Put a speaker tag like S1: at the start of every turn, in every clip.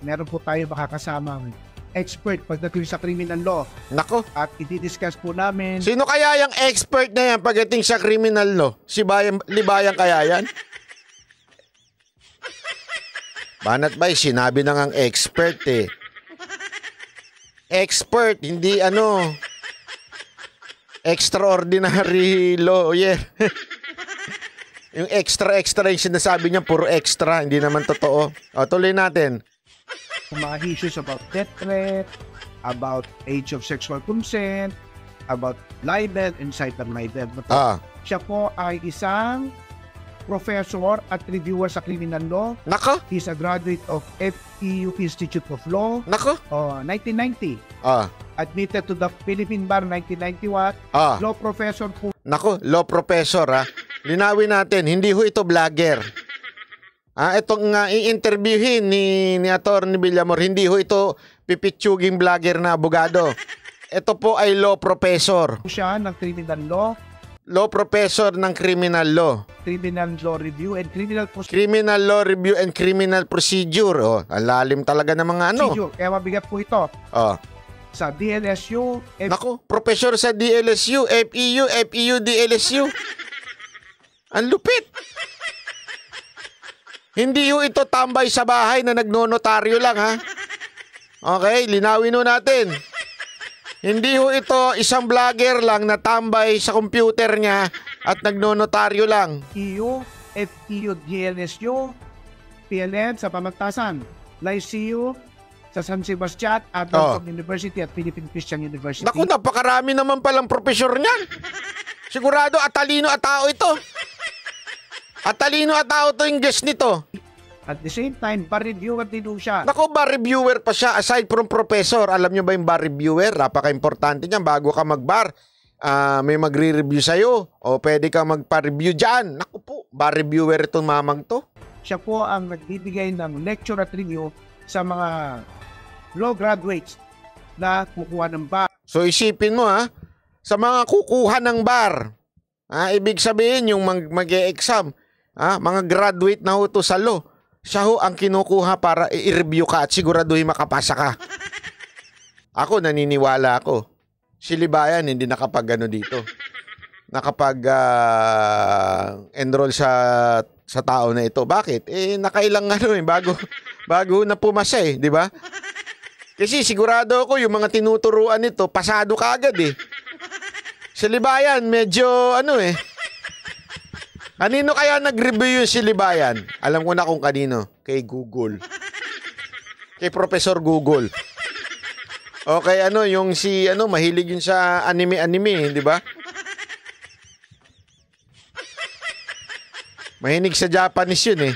S1: meron po tayo makakasamang expert pagdating sa criminal law.
S2: Nako.
S1: At i-discuss po namin.
S2: Sino kaya yung expert na yan pagdating sa criminal law? Si Libayan kaya yan? Banat Bay, sinabi na ngang expert eh. Expert, hindi extraordinary lawyer. Yung extra yung sinasabi niya, puro extra, hindi naman totoo. O, tuloy natin.
S1: Mga issues about death threat, about age of sexual consent, about libel and cyber-libel. Siya po ay isang professor at reviewer sa criminal law.
S2: Nako.
S1: He's a graduate of FEU Institute of Law.
S2: Nako.
S1: 1990. Admitted to the Philippine Bar 1991. Law professor po.
S2: Nako, law professor ha. Linawin natin, hindi ho ito vlogger. Itong i-interviewin ni Atty. Villamor, hindi ho ito pipitsuging vlogger na abogado. Ito po ay law professor.
S1: Siya ng criminal law.
S2: Law professor ng criminal law.
S1: Criminal law review and criminal procedure.
S2: Criminal law review and criminal procedure. Ang lalim talaga ng mga
S1: procedure. Kaya mabigat po ito. Sa DLSU.
S2: Nako, professor sa DLSU, FEU, DLSU. Ang lupit. Hindi ho ito tambay sa bahay na nagnonotaryo lang ha. Okay, linawin ho natin. Hindi ho ito isang vlogger lang na tambay sa computer niya at nagnonotaryo lang.
S1: FEU, DLSU, PLN sa Pamagtasan, LICU sa San Sebastian, Adolfo University at Philippine Christian University.
S2: Naku, napakarami naman palang profesor niyan. Sigurado atalino at tao ito. Atalino at tao to yung guest nito.
S1: At the same time, bar reviewer din siya.
S2: Naku, bar reviewer pa siya aside from professor. Alam nyo ba yung bar reviewer? Napaka-importante niyan. Bago ka mag-bar, may magre-review sa'yo. O pwede ka magpa-review dyan. Naku po, bar reviewer itong mamang to.
S1: Siya po ang nagbibigay ng lecture at review sa mga law graduates na kukuha ng bar.
S2: So isipin mo sa mga kukuha ng bar, ibig sabihin yung mag-e-exam, mga graduate na ho to sa law, siya ho ang kinukuha para i-review ka at siguraduhin makapasa ka. Ako, naniniwala ako. Si Libayan hindi nakapag-ano dito. Nakapag-enroll sa tao na ito. Bakit? Nakailang bago na pumasa di ba? Kasi sigurado ako yung mga tinuturuan nito, pasado ka agad Si Libayan, medyo Kanino kaya nag-review yung si Libayan? Alam ko na kung kanino. Kay Google. Kay Professor Google. O kay yung mahilig yun sa anime, di ba? Mahilig sa Japanese yun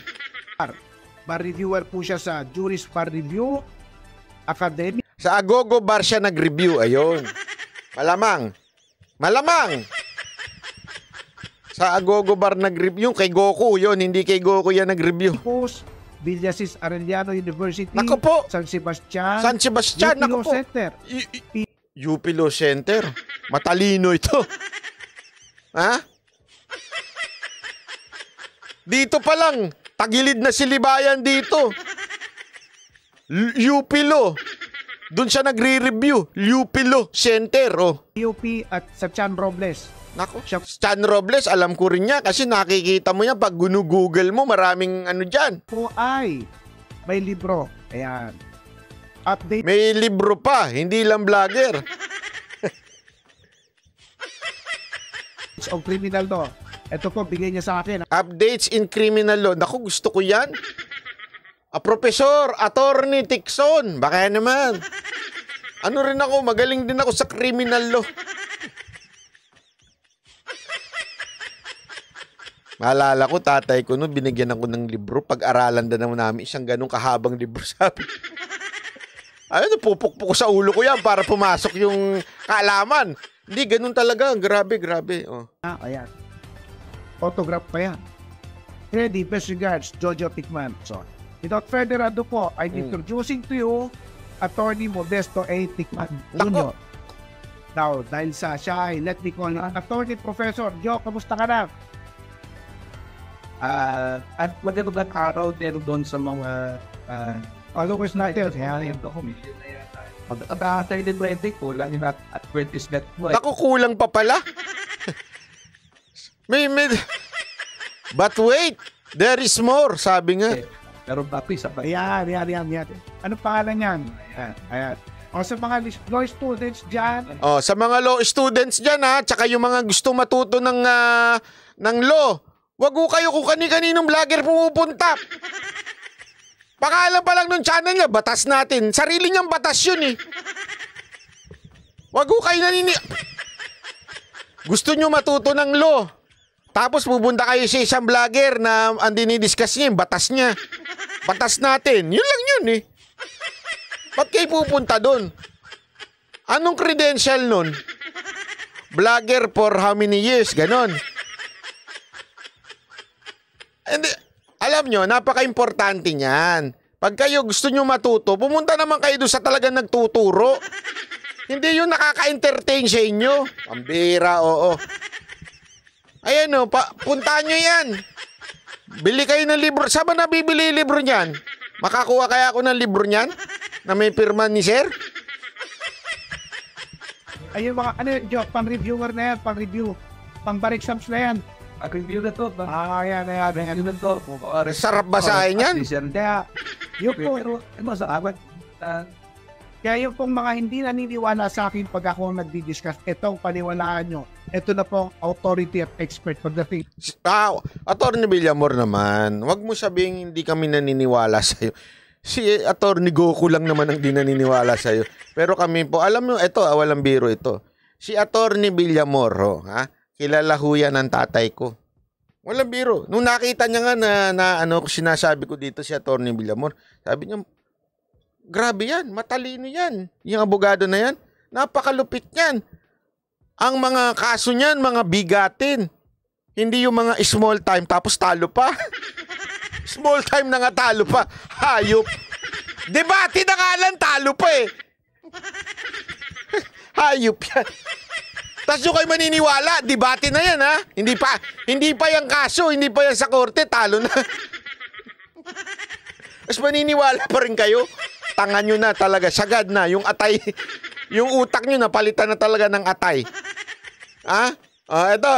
S1: Bar reviewer po siya sa Juris Bar Review Academy.
S2: Sa Agogo Bar siya nag-review. Ayun. Malamang. Sa Agogo Bar nag-review. Kay Goku yun. Hindi kay Goku yan nag-review.
S1: Villasis Arellano University.
S2: Naku po.
S1: San Sebastian.
S2: Naku po.
S1: Center.
S2: UP Law Center. Matalino ito. Dito pa lang. Tagilid na si Libayan dito. UP Law. Doon siya nagre-review. UP Law Center.
S1: UP at sa Chan Robles.
S2: Nako, Chan Robles, alam ko rin niya kasi nakikita mo yan pag Google mo, maraming dyan.
S1: May libro. Ayan. Update.
S2: May libro pa, hindi lang vlogger.
S1: Of criminal law. Ito po, bigay niya sa akin.
S2: Updates in criminal law. Naku, gusto ko yan. Professor, Attorney Tikson. Baka naman. Rin ako, magaling din ako sa criminal law. Maalala ko, tatay ko noon, binigyan ako ng libro. Pag-aralan na naman namin, isang ganong kahabang libro, sabi. Pupukpuk ko sa ulo ko yan para pumasok yung kaalaman. Hindi, ganun talaga. Grabe.
S1: Ayan. Autograph pa yan. Ready, best regards, Jojo Tikman. So, without further ado po, I'm introducing to you Attorney Modesto A. Tikman Jr. Now, dahil sa siya ay, let me call Attorney Professor Joe, kamusta ka na?
S3: At magandang araw din doon sa mga
S1: Ano ko sniper? Kaya yun.
S3: Pagkakatay din 20, kulang yun at 20 net mo.
S2: Naku, kulang pa pala. may... But wait, there is more, sabi nga.
S3: Pero papi, sa
S1: Ayan. Ano pangalan yan? Ayan. O sa mga law students dyan,
S2: Oh, sa mga law students dyan ha, tsaka yung mga gusto matuto ng law, wag ko kayo kung kani-kaninong vlogger pumupunta. Pakaalam pa lang nung channel niya, batas natin. Sarili niyang batas yun eh. Wag ko kayo Gusto nyo matuto ng law. Tapos pupunta kayo sa isang vlogger na ang dinidiscuss niya, yung batas niya. Batas natin. Yun lang yun eh. Ba't kayo pupunta doon? Anong credential nun? Vlogger for how many years? Ganon. And, alam nyo, napaka-importante niyan. Pag kayo gusto nyo matuto, pumunta naman kayo doon sa talagang nagtuturo. Hindi yung nakaka-entertain sa inyo. Pambira, oo. Ayan o, puntahan nyo yan. Bili kayo ng libro. Saan ba nabibili yung libro niyan? Makakuha kaya ako ng libro niyan? Na may pirma ni sir?
S1: ayun mga, pang-reviewer na yan, pang-review. Pang-bar exams na yan.
S3: review na to.
S1: Ayan.
S3: Review na to.
S2: Sarap basahin yan.
S1: Kaya, yung po, kaya yung pong mga hindi naniniwala sa akin pag ako nagdi-discuss, itong paniwalaan nyo. Ito na pong authority at expert pagdating.
S2: Attorney Villamor naman, wag mo sabing hindi kami naniniwala sa'yo. Si Attorney Goku lang naman ang di naniniwala sa'yo. Pero kami po, alam mo, ito, walang biro ito. Si Attorney Villamor, kilala ho yan ng tatay ko. Walang biro. Nung nakita niya nga na sinasabi ko dito si Attorney Villamor, sabi niya, grabe yan, matalino yan. Yung abogado na yan, napakalupit yan. Ang mga kaso niyan, mga bigatin. Hindi yung mga small time tapos talo pa. Small time na nga talo pa. Hayop. Debate na nga lang, talo pa eh. Hayop yan. Tapos yung kayo maniniwala, debate na yan ha. Hindi pa yung kaso, hindi pa yan sa korte, talo na. Tapos maniniwala pa rin kayo. Tanga nyo na talaga, sagad na. Yung atay, yung utak nyo napalitan na talaga ng atay. Ito.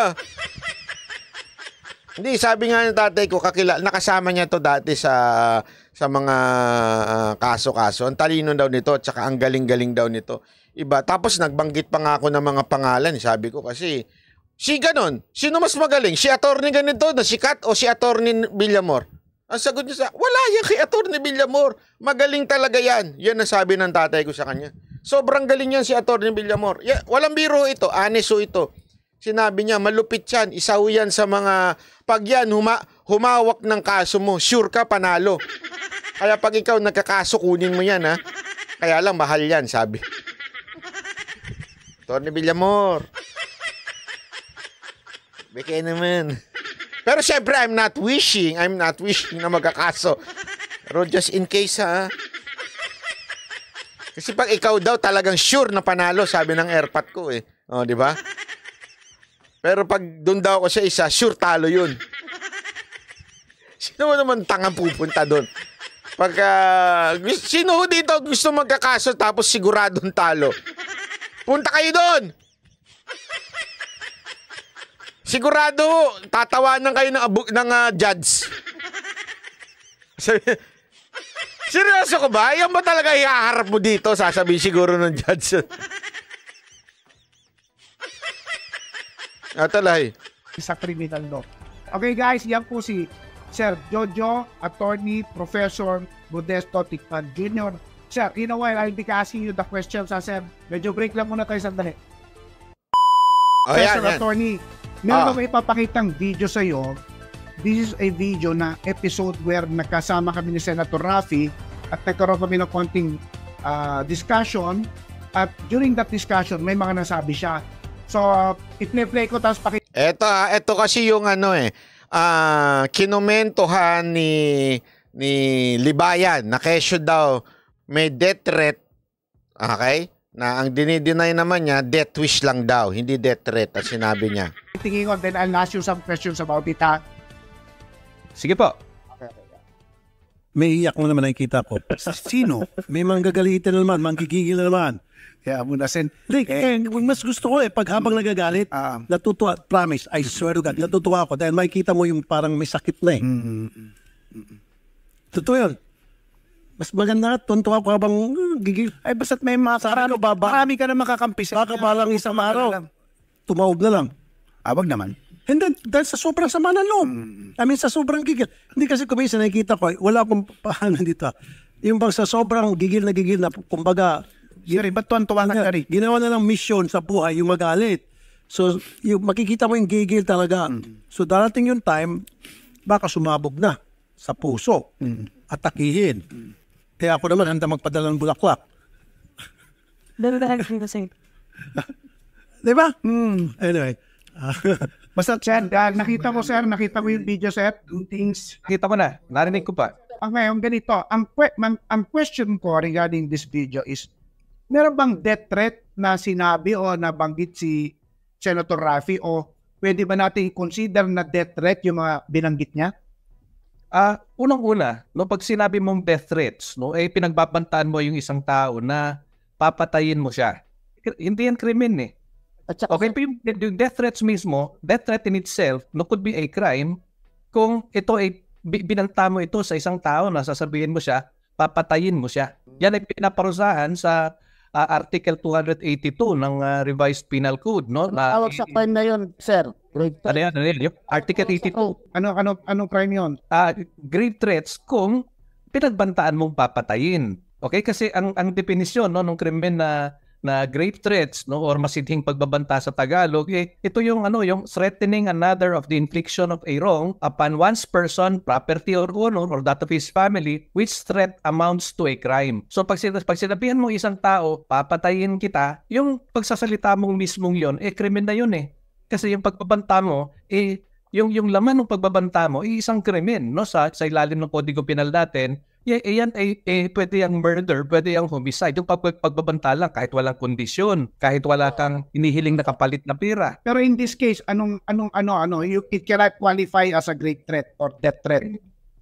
S2: Hindi, sabi nga ng tatay ko, nakasama niya to dati sa mga kaso-kaso. Ang talino daw nito, tsaka ang galing-galing daw nito. Iba. Tapos nagbanggit pa nga ako ng mga pangalan. Sabi ko kasi, si ganon, sino mas magaling? Si attorney ganito na sikat o si attorney Villamor? Ang sagot niya wala yan kay attorney Villamor. Magaling talaga yan. Yan ang sabi ng tatay ko sa kanya. Sobrang galing yan si attorney Villamor. Walang biro ito, aneso ito. Sinabi niya, malupit yan. Isa ho yan sa mga, pag yan humawak ng kaso mo, sure ka panalo. Kaya pag ikaw nagkakaso, kunin mo yan ha. Kaya lang, mahal yan, sabi. Attorney Villamor. Beke naman. Pero syempre, I'm not wishing na magkakaso. Pero just in case, ha? Kasi pag ikaw daw talagang sure na panalo, sabi ng airpat ko eh. O, di ba? Pero pag doon daw ako sa isa, sure talo yun. Sino naman tangang pupunta doon? Sino dito gusto magkakaso tapos siguradong talo? Punta kayo doon! Sigurado, tatawanan kayo ng judge. Seryoso ka ba? Yan ba talaga ihaharap mo dito? Sasabihin siguro ng judge. Atalay.
S1: Sa criminal law. Okay guys, yan po si Sir Jojo, Attorney Professor Modesto Ticman Jr. Sir, in a while, I'll be asking you the questions, sir. Medyo break lang muna tayo sandali. Sir Attorney, meron ba ipapakitang video sa iyo? This is a video na episode where nagkasama kami ni Senator Raffy at nagkaroon kami ng konting discussion, at during that discussion may mga nasabi siya. So, i-play ko tapos pakita.
S2: Ito kasi yung kinomentohan ni Libayan na kesyo daw may death threat. Okay? Na ang dinideny naman niya, death wish lang daw, hindi death threat at sinabi niya.
S1: Tingin ko, then I'll ask you some questions about it, ha?
S3: Sige po.
S4: May iyak mo naman nakikita ko. Sino? May manggagalitan na naman, manggigigil na naman.
S1: Kaya muna, Sen.
S4: Mas gusto ko pag habang nagagalit, natutuwa, promise, I swear to God, natutuwa ako dahil makikita mo yung parang may sakit na eh. Totoo yun. Mas maganda, tuntua ko habang gigil.
S1: Ay, basta't may marami ka na makakampi.
S4: Baka palang isang araw, tumawag na lang.
S1: Wag naman.
S4: Hindi, dahil sa sobrang sama ng loob. I mean, sa sobrang gigil. Hindi kasi kumisa nakikita ko, wala akong pahanan dito. Yung bang sa sobrang gigil na, kumbaga,
S1: Sorry, ba't tuwan-tuwa ka rin?
S4: ginawa na ng mission sa buhay yung magalit. So, yung, makikita mo yung gigil talaga. So, darating yung time, baka sumabog na sa puso. Atakihin. Kaya ako naman, handa magpadala ng bulaklak. Di ba? Anyway.
S1: Basta, Sir, nakita mo yung video, Sir.
S3: Kita ko na, narinig ko pa.
S1: Ngayon, ganito, ang question ko regarding this video is, meron bang death threat na sinabi o nabanggit si Senator Raffy o pwede ba natin i-consider na death threat yung mga binanggit niya?
S3: Unang-una, no, pag sinabi mong death threats, no, pinagbabantaan mo yung isang tao na papatayin mo siya. Hindi yan krimen eh. Okay, yung death threats mismo, death threat in itself, no, could be a crime kung ito ay binanta mo ito sa isang tao na sasabihin mo siya, papatayin mo siya. Yan ay pinaparusahan sa Article 282 ng Revised Penal Code, no?
S5: Tawag sa crime na yun, sir.
S3: Ano yan? Yung Article 82.
S1: Anong crime yun?
S3: Grave threats kung pinagbantaan mong papatayin. Okay? Kasi ang definisyon, no, ng krimen na grave threats, no, or masidhing pagbabanta sa Tagalog, ito yung yung threatening another of the infliction of a wrong upon one's person, property, or honor, or that of his family, which threat amounts to a crime. So pag sinabihan mo isang tao, papatayin kita, yung pagsasalita mong mismong yon, krimen na yun eh. Kasi yung pagbabanta mo, yung laman ng pagbabanta mo, isang krimen, no, sa ilalim ng Kodigo Penal natin. Yan pwede yung murder, pwede yung homicide. Yung pagbabanta lang kahit walang kondisyon, kahit wala kang inihiling na kapalit na pira.
S1: Pero in this case, it cannot qualify as a grave threat or death threat.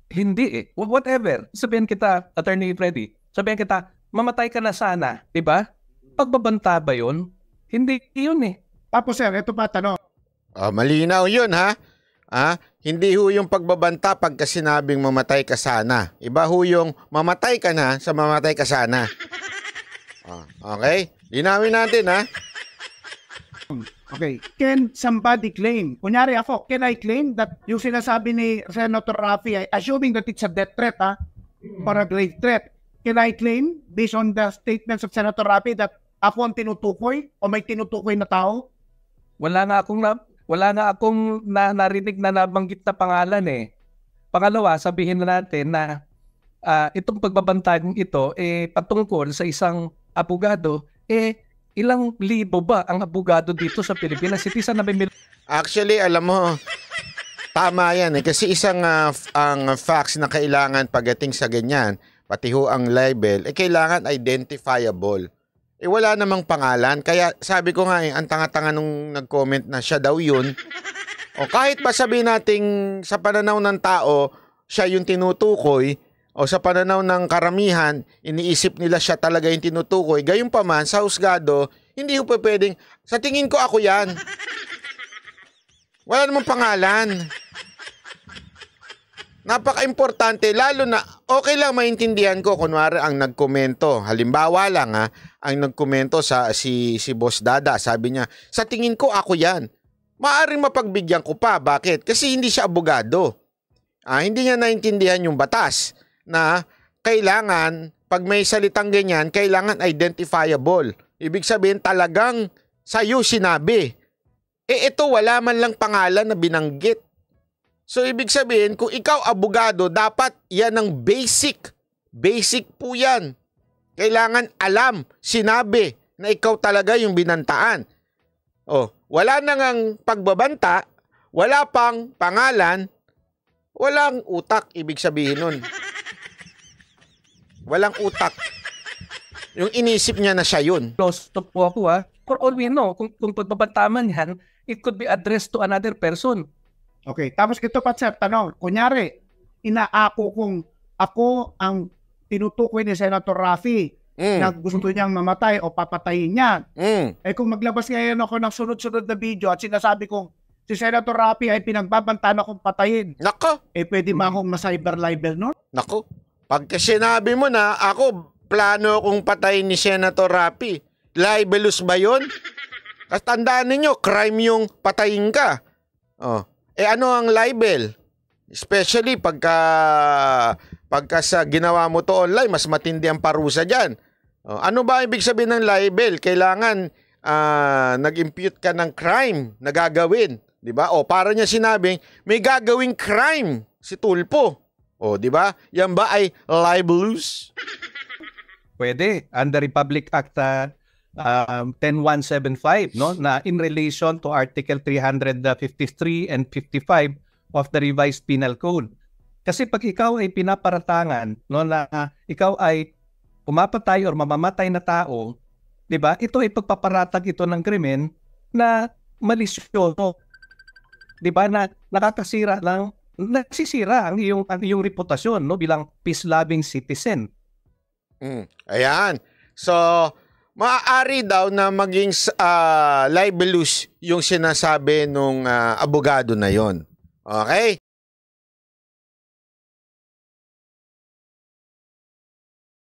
S3: Hindi eh. Whatever. Sabihan kita, Attorney Freddy, sabihan kita, mamatay ka na sana, di ba? Pagbabanta ba yun? Hindi yun eh.
S1: Tapos, sir, ito pa tanong.
S2: Malinaw yun, ha? Hindi ho yung pagbabanta pagka sinabing mamatay ka sana. Iba ho yung mamatay ka na sa mamatay ka sana. Okay? Linawin natin, ha?
S1: Okay. Can somebody claim? Kunyari ako, can I claim that yung sinasabi ni Senator Raffy, assuming that it's a death threat, or a grave threat, can I claim, based on the statements of Senator Raffy, that ako ang tinutukoy o may tinutukoy na tao?
S3: Wala nga akong narinig na nabanggit na pangalan eh. Pangalawa, sabihin na natin na itong pagbabantang ito patungkol sa isang abogado, ilang libo ba ang abogado dito sa Pilipinas?
S2: Actually, alam mo, tama yan eh. Kasi isang ang facts na kailangan pagdating sa ganyan, pati ho ang libel, kailangan identifiable. Wala namang pangalan. Kaya sabi ko nga ang tanga-tanga nung nag-comment na siya daw yun. O kahit ba sabihin nating sa pananaw ng tao, siya yung tinutukoy, o sa pananaw ng karamihan, iniisip nila siya talaga yung tinutukoy. Gayunpaman, sa husgado, hindi ko pwedeng, sa tingin ko ako yan. Wala namang pangalan. Napaka-importante, lalo na, okay lang maintindihan ko, kunwari ang nagkomento, halimbawa lang ang nagkomento si Boss Dada, sabi niya, sa tingin ko ako yan. Maaring mapagbigyan ko pa, bakit? Kasi hindi siya abogado. Hindi niya naintindihan yung batas na kailangan, pag may salitang ganyan, kailangan identifiable. Ibig sabihin talagang sa'yo sinabi. Ito wala man lang pangalan na binanggit. So, ibig sabihin, kung ikaw abogado, dapat yan ang basic. Basic po yan. Kailangan alam, sinabi na ikaw talaga yung binantaan. Wala nang pagbabanta, wala pang pangalan, walang utak, ibig sabihin nun. Walang utak. Yung inisip niya na siya yun.
S3: Close to po ako For all we know, kung pagbabantaman yan, it could be addressed to another person.
S1: Okay, tapos ito pa sir, tanong, kunyari, inaako kong ako ang tinutukoy ni Senator Raffy na gusto niyang mamatay o papatayin niya. Eh kung maglabas ngayon ako ng sunod-sunod na video at sinasabi kong si Senator Raffy ay pinagbabantaan akong patayin,
S2: Nako,
S1: eh pwede ba akong ma-cyber libel nun?
S2: nako. Pagka sinabi mo na, ako, plano akong patayin ni Senator Raffy, libelous ba yun? Kasi tandaan ninyo, crime yung patayin ka. Oh. Eh ano ang libel? Especially pagka sa ginawa mo to online, mas matindi ang parusa dyan. Oh, ano ba ibig sabihin ng libel? Kailangan nag-impute ka ng crime na gagawin. Diba? O para niya sinabing, may gagawing crime si Tulpo. O, diba? Yan ba ay libelous?
S3: Pwede. Under Republic Act 10175, no, na in relation to Article 353 and 55 of the Revised Penal Code. Kasi pag ikaw ay pinaparatangan, no, na ikaw ay pumapatay or mamamatay na tao, 'di ba? Ito ay pagpaparatag ito ng krimen na malisyoso. 'Di ba, na nakakasira ng nagsisira ang iyong reputasyon, no, bilang peace-loving citizen.
S2: Ayan. So, maaari daw na maging libelous yung sinasabi nung abogado na yon. Okay?